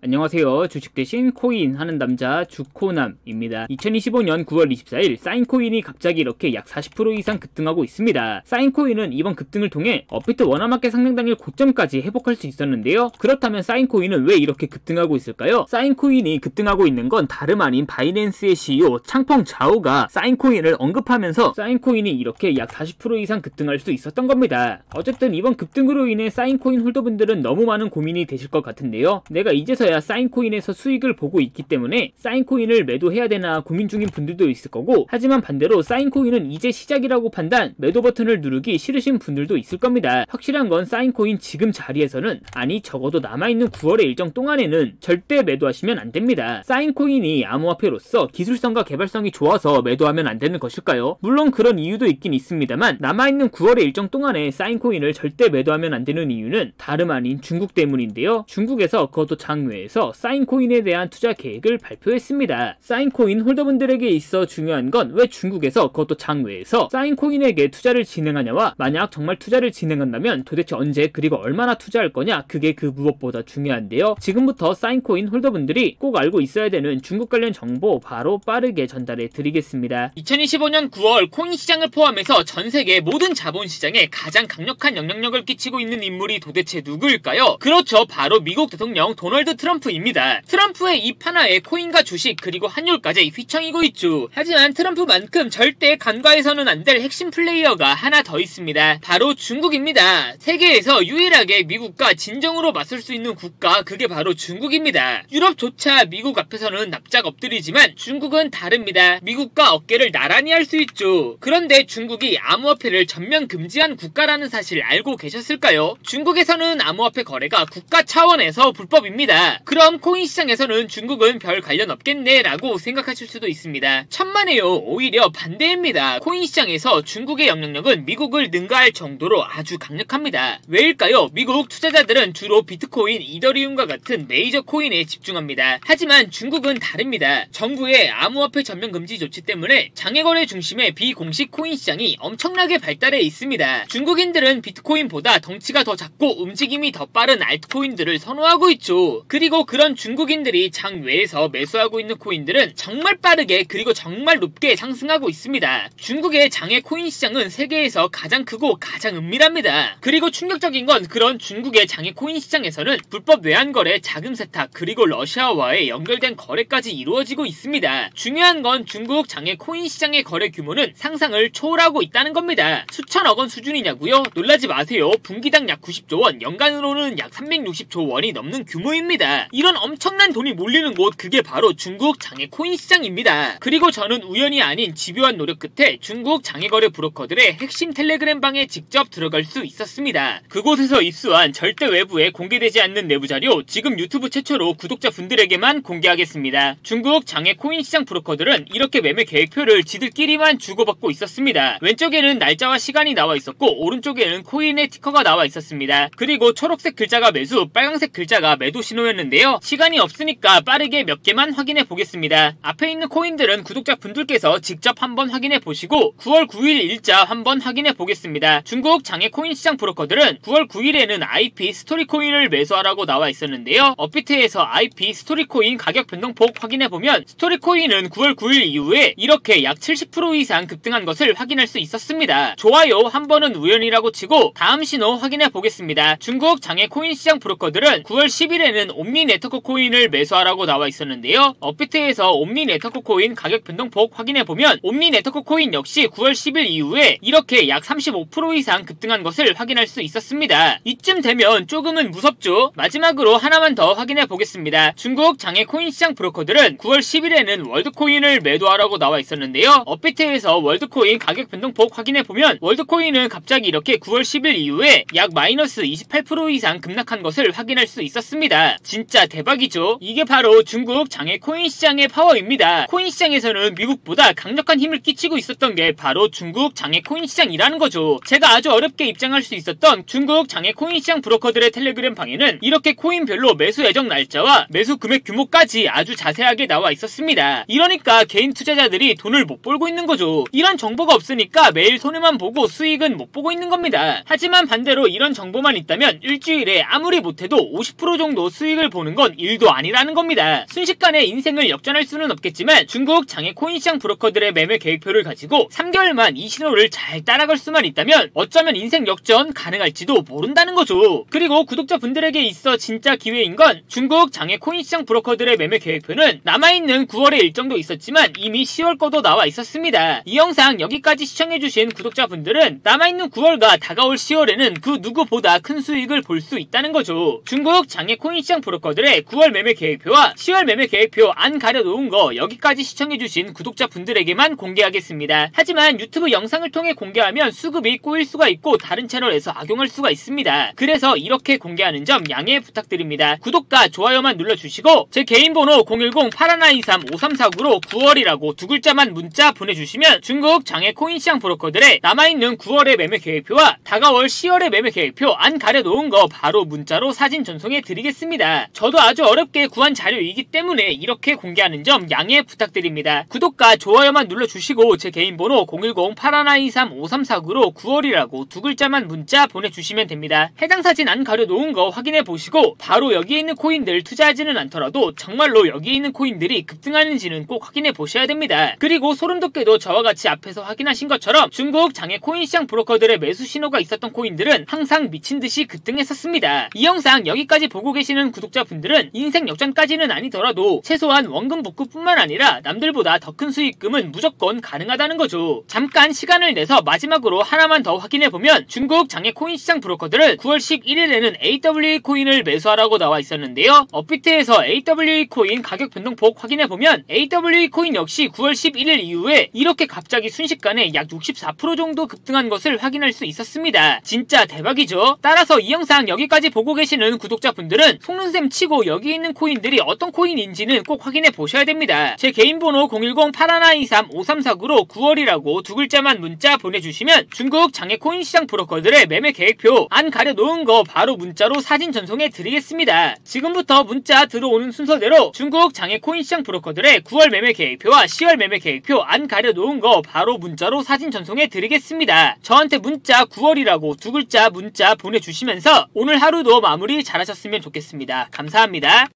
안녕하세요. 주식 대신 코인 하는 남자 주코남입니다. 2025년 9월 24일 사인코인이 갑자기 이렇게 약 40% 이상 급등하고 있습니다. 사인코인은 이번 급등을 통해 업비트 원화마켓 상장당일 고점까지 회복할 수 있었는데요. 그렇다면 사인코인은 왜 이렇게 급등하고 있을까요? 사인코인이 급등하고 있는 건 다름 아닌 바이낸스의 CEO 창펑 자오가 사인코인을 언급하면서 사인코인이 이렇게 약 40% 이상 급등할 수 있었던 겁니다. 어쨌든 이번 급등으로 인해 사인코인 홀더분들은 너무 많은 고민이 되실 것 같은데요. 내가 이제서야 사인코인에서 수익을 보고 있기 때문에 사인코인을 매도해야 되나 고민 중인 분들도 있을 거고, 하지만 반대로 사인코인은 이제 시작이라고 판단, 매도 버튼을 누르기 싫으신 분들도 있을 겁니다. 확실한 건 사인코인 지금 자리에서는, 아니 적어도 남아있는 9월의 일정 동안에는 절대 매도하시면 안됩니다. 사인코인이 암호화폐로서 기술성과 개발성이 좋아서 매도하면 안되는 것일까요? 물론 그런 이유도 있긴 있습니다만, 남아있는 9월의 일정 동안에 사인코인을 절대 매도하면 안되는 이유는 다름 아닌 중국 때문인데요. 중국에서 그것도 장외에서 사인코인에 대한 투자 계획을 발표했습니다. 사인코인 홀더분들에게 있어 중요한 건 왜 중국에서, 그것도 장외에서 사인코인에게 투자를 진행하냐와, 만약 정말 투자를 진행한다면 도대체 언제 그리고 얼마나 투자할 거냐, 그게 그 무엇보다 중요한데요. 지금부터 사인코인 홀더분들이 꼭 알고 있어야 되는 중국 관련 정보 바로 빠르게 전달해 드리겠습니다. 2025년 9월 코인 시장을 포함해서 전 세계 모든 자본시장에 가장 강력한 영향력을 끼치고 있는 인물이 도대체 누구일까요? 그렇죠, 바로 미국 대통령 도널드 트럼프입니다. 트럼프의 입 하나에 코인과 주식 그리고 환율까지 휘청이고 있죠. 하지만 트럼프만큼 절대 간과해서는 안 될 핵심 플레이어가 하나 더 있습니다. 바로 중국입니다. 세계에서 유일하게 미국과 진정으로 맞설 수 있는 국가, 그게 바로 중국입니다. 유럽조차 미국 앞에서는 납작 엎드리지만 중국은 다릅니다. 미국과 어깨를 나란히 할 수 있죠. 그런데 중국이 암호화폐를 전면 금지한 국가라는 사실 알고 계셨을까요? 중국에서는 암호화폐 거래가 국가 차원에서 불법입니다. 그럼 코인 시장에서는 중국은 별 관련 없겠네 라고 생각하실 수도 있습니다. 천만에요. 오히려 반대입니다. 코인 시장에서 중국의 영향력은 미국을 능가할 정도로 아주 강력합니다. 왜일까요? 미국 투자자들은 주로 비트코인, 이더리움과 같은 메이저 코인에 집중합니다. 하지만 중국은 다릅니다. 정부의 암호화폐 전면 금지 조치 때문에 장외거래 중심의 비공식 코인 시장이 엄청나게 발달해 있습니다. 중국인들은 비트코인보다 덩치가 더 작고 움직임이 더 빠른 알트코인들을 선호하고 있죠. 그리고 그런 중국인들이 장외에서 매수하고 있는 코인들은 정말 빠르게 그리고 정말 높게 상승하고 있습니다. 중국의 장외 코인 시장은 세계에서 가장 크고 가장 은밀합니다. 그리고 충격적인 건 그런 중국의 장외 코인 시장에서는 불법 외환거래, 자금 세탁, 그리고 러시아와의 연결된 거래까지 이루어지고 있습니다. 중요한 건 중국 장외 코인 시장의 거래 규모는 상상을 초월하고 있다는 겁니다. 수천억 원 수준이냐고요? 놀라지 마세요. 분기당 약 90조 원, 연간으로는 약 360조 원이 넘는 규모입니다. 이런 엄청난 돈이 몰리는 곳, 그게 바로 중국 장외 코인 시장입니다. 그리고 저는 우연이 아닌 집요한 노력 끝에 중국 장외거래 브로커들의 핵심 텔레그램 방에 직접 들어갈 수 있었습니다. 그곳에서 입수한 절대 외부에 공개되지 않는 내부 자료, 지금 유튜브 최초로 구독자분들에게만 공개하겠습니다. 중국 장외 코인 시장 브로커들은 이렇게 매매 계획표를 지들끼리만 주고받고 있었습니다. 왼쪽에는 날짜와 시간이 나와 있었고, 오른쪽에는 코인의 티커가 나와 있었습니다. 그리고 초록색 글자가 매수, 빨간색 글자가 매도 신호였는데요. 시간이 없으니까 빠르게 몇 개만 확인해 보겠습니다. 앞에 있는 코인들은 구독자분들께서 직접 한번 확인해 보시고 9월 9일 일자 한번 확인해 보겠습니다. 중국 장외 코인 시장 브로커들은 9월 9일에는 IP 스토리코인을 매수하라고 나와 있었는데요. 업비트에서 IP 스토리코인 가격 변동폭 확인해 보면 스토리코인은 9월 9일 이후에 이렇게 약 70% 이상 급등한 것을 확인할 수 있었습니다. 좋아요, 한 번은 우연이라고 치고 다음 신호 확인해 보겠습니다. 중국 장외 코인 시장 브로커들은 9월 10일에는 옴니 네트워크 코인을 매수하라고 나와 있었는데요. 업비트에서 옴니 네트워크 코인 가격 변동폭 확인해보면 옴니 네트워크 코인 역시 9월 10일 이후에 이렇게 약 35% 이상 급등한 것을 확인할 수 있었습니다. 이쯤 되면 조금은 무섭죠? 마지막으로 하나만 더 확인해보겠습니다. 중국 장외 코인 시장 브로커들은 9월 10일에는 월드코인을 매도하라고 나와 있었는데요. 업비트에서 월드코인 가격 변동폭 확인해보면 월드코인은 갑자기 이렇게 9월 10일 이후에 약 마이너스 28% 이상 급락한 것을 확인할 수 있었습니다. 진짜 대박이죠? 이게 바로 중국 장외 코인 시장의 파워입니다. 코인 시장에서는 미국보다 강력한 힘을 끼치고 있었던 게 바로 중국 장외 코인 시장이라는 거죠. 제가 아주 어렵게 입장할 수 있었던 중국 장외 코인 시장 브로커들의 텔레그램 방에는 이렇게 코인별로 매수 예정 날짜와 매수 금액 규모까지 아주 자세하게 나와 있었습니다. 이러니까 개인 투자자들이 돈을 못 벌고 있는 거죠. 이런 정보가 없으니까 매일 손해만 보고 수익은 못 보고 있는 겁니다. 하지만 반대로 이런 정보만 있다면 일주일에 아무리 못해도 50% 정도 수익을 보는 건 일도 아니라는 겁니다. 순식간에 인생을 역전할 수는 없겠지만 중국 장외 코인시장 브로커들의 매매 계획표를 가지고 3개월만 이 신호를 잘 따라갈 수만 있다면 어쩌면 인생 역전 가능할지도 모른다는 거죠. 그리고 구독자분들에게 있어 진짜 기회인 건 중국 장외 코인시장 브로커들의 매매 계획표는 남아있는 9월의 일정도 있었지만 이미 10월 거도 나와 있었습니다. 이 영상 여기까지 시청해주신 구독자분들은 남아있는 9월과 다가올 10월에는 그 누구보다 큰 수익을 볼 수 있다는 거죠. 중국 장외 코인시장 브로커들의 9월 매매 계획표와 10월 매매 계획표 안 가려놓은 거 여기까지 시청해주신 구독자분들에게만 공개하겠습니다. 하지만 유튜브 영상을 통해 공개하면 수급이 꼬일 수가 있고 다른 채널에서 악용할 수가 있습니다. 그래서 이렇게 공개하는 점 양해 부탁드립니다. 구독과 좋아요만 눌러주시고 제 개인 번호 010-8123-5349로 9월이라고 두 글자만 문자 보내주시면 중국 장외 코인시장 브로커들의 남아있는 9월의 매매 계획표와 다가올 10월의 매매 계획표 안 가려놓은 거 바로 문자로 사진 전송해 드리겠습니다. 저도 아주 어렵게 구한 자료이기 때문에 이렇게 공개하는 점 양해 부탁드립니다. 구독과 좋아요만 눌러주시고 제 개인 번호 010-8123-5349로 9월이라고 두 글자만 문자 보내주시면 됩니다. 해당 사진 안 가려놓은 거 확인해보시고 바로 여기에 있는 코인들 투자하지는 않더라도 정말로 여기에 있는 코인들이 급등하는지는 꼭 확인해보셔야 됩니다. 그리고 소름돋게도 저와 같이 앞에서 확인하신 것처럼 중국 장외 코인시장 브로커들의 매수 신호가 있었던 코인들은 항상 미친듯이 급등했었습니다. 이 영상 여기까지 보고 계시는 구독자분들은 인생 역전까지는 아니더라도 최소한 원금 복구뿐만 아니라 남들보다 더 큰 수익금은 무조건 가능하다는 거죠. 잠깐 시간을 내서 마지막으로 하나만 더 확인해보면 중국 장외 코인시장 브로커들은 9월 11일에는 AWE 코인을 매수하라고 나와 있었는데요. 업비트에서 AWE 코인 가격 변동폭 확인해보면 AWE 코인 역시 9월 11일 이후에 이렇게 갑자기 순식간에 약 64% 정도 급등한 것을 확인할 수 있었습니다. 진짜 대박이죠. 따라서 이 영상 여기까지 보고 계시는 구독자분들은 속눈샘 치고 여기 있는 코인들이 어떤 코인인지는 꼭 확인해 보셔야 됩니다. 제 개인 번호 010-8123-5349로 9월이라고 두 글자만 문자 보내주시면 중국 장외 코인시장 브로커들의 매매 계획표 안 가려놓은 거 바로 문자로 사진 전송해 드리겠습니다. 지금부터 문자 들어오는 순서대로 중국 장외 코인시장 브로커들의 9월 매매 계획표와 10월 매매 계획표 안 가려놓은 거 바로 문자로 사진 전송해 드리겠습니다. 저한테 문자 9월이라고 두 글자 문자 보내주시면서 오늘 하루도 마무리 잘하셨으면 좋겠습니다. 감사합니다.